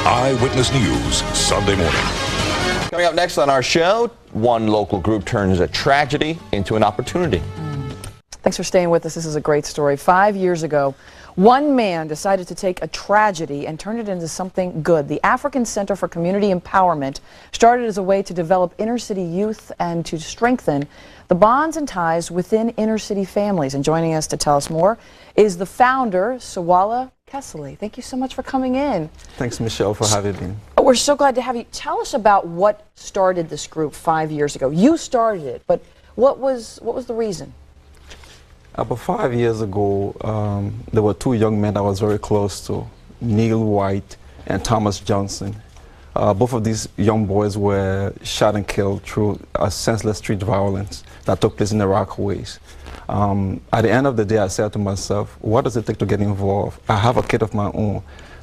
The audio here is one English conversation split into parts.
Eyewitness News, Sunday morning. Coming up next on our show, one local group turns a tragedy into an opportunity. Thanks for staying with us. This is a great story. 5 years ago, one man decided to take a tragedy and turn it into something good. The African Center for Community Empowerment started as a way to develop inner-city youth and to strengthen the bonds and ties within inner-city families. And joining us to tell us more is the founder, Saywalah Kesselly. Thank you so much for coming in. Thanks, Michelle, for having me. We're so glad to have you. Tell us about what started this group 5 years ago. You started it, but what was the reason? About 5 years ago, there were two young men I was very close to, Neil White and Thomas Johnson. Both of these young boys were shot and killed through a senseless street violence that took place in the Rockaways. At the end of the day, I said to myself, what does it take to get involved? I have a kid of my own.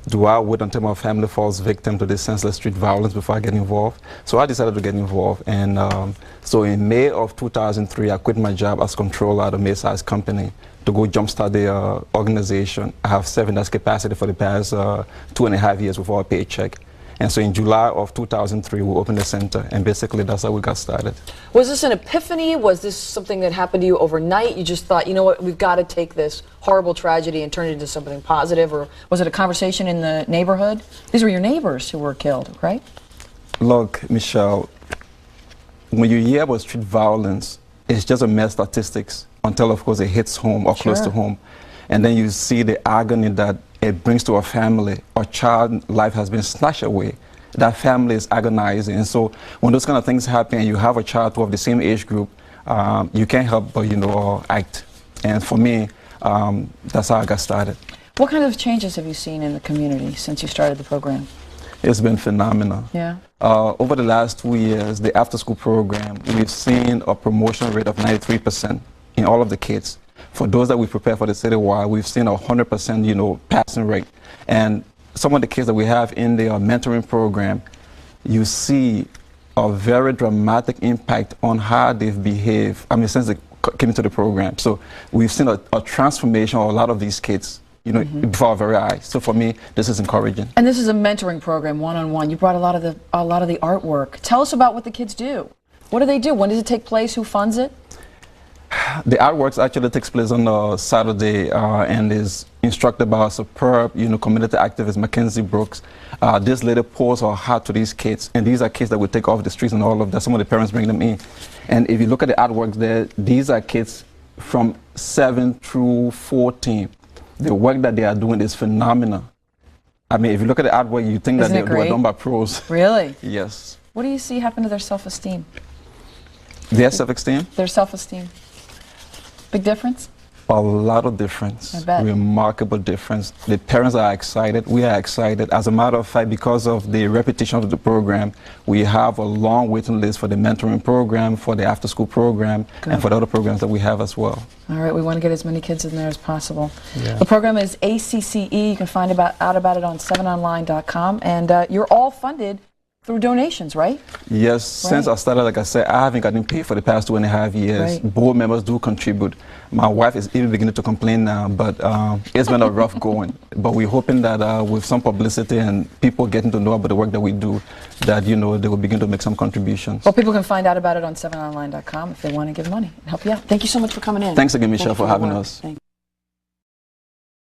Do I wait until my family falls victim to this senseless street violence before I get involved? So I decided to get involved. And so in May of 2003, I quit my job as controller at a mid-sized company to go jumpstart the organization. I have served in that capacity for the past 2.5 years without a paycheck. And so in July of 2003, we opened the center, and basically that's how we got started. Was this an epiphany? Was this something that happened to you overnight? You just thought, you know what, we've got to take this horrible tragedy and turn it into something positive? Or was it a conversation in the neighborhood? These were your neighbors who were killed, right? Look, Michelle, when you hear about street violence, it's just a mere statistics until, of course, it hits home or close to home. And then you see the agony that it brings to a family. A child's life has been snatched away. That family is agonizing. And so when those kind of things happen and you have a child who of the same age group, you can't help but, act. And for me, that's how I got started. What kind of changes have you seen in the community since you started the program? It's been phenomenal. Yeah. Over the last 2 years, the after-school program, we've seen a promotion rate of 93% in all of the kids. For those that we prepare for the citywide, we've seen 100%, passing rate. And some of the kids that we have in the mentoring program, you see a very dramatic impact on how they've behaved, since they came into the program. So we've seen a transformation of a lot of these kids, before our very eyes. So for me, this is encouraging. And this is a mentoring program, one-on-one. You brought a lot of the artwork. Tell us about what the kids do. What do they do? When does it take place? Who funds it? The artwork actually takes place on a Saturday and is instructed by a superb, community activist, Mackenzie Brooks. This lady pours her heart to these kids, and these are kids that we take off the streets and all of that. Some of the parents bring them in. And if you look at the artworks there, these are kids from 7 through 14. The work that they are doing is phenomenal. If you look at the artwork, you think that they were done by pros. Really? Yes. What do you see happen to their self-esteem? Their self-esteem? Their self-esteem. Big difference? A lot of difference. I bet. Remarkable difference. The parents are excited. We are excited. As a matter of fact, because of the reputation of the program, we have a long waiting list for the mentoring program, for the after-school program, and for the other programs that we have as well. All right, we want to get as many kids in there as possible. Yeah. The program is ACCE. You can find out about it on 7online.com, and you're all funded through donations, right? Yes, since I started, like I said, I haven't gotten paid for the past 2.5 years. Board members do contribute. My wife is even beginning to complain now, but it's been a rough going. But we're hoping that with some publicity and people getting to know about the work that we do, that, they will begin to make some contributions. Well, people can find out about it on 7online.com if they want to give money and help you out. Thank you so much for coming in. Thanks again, Michelle, for having us.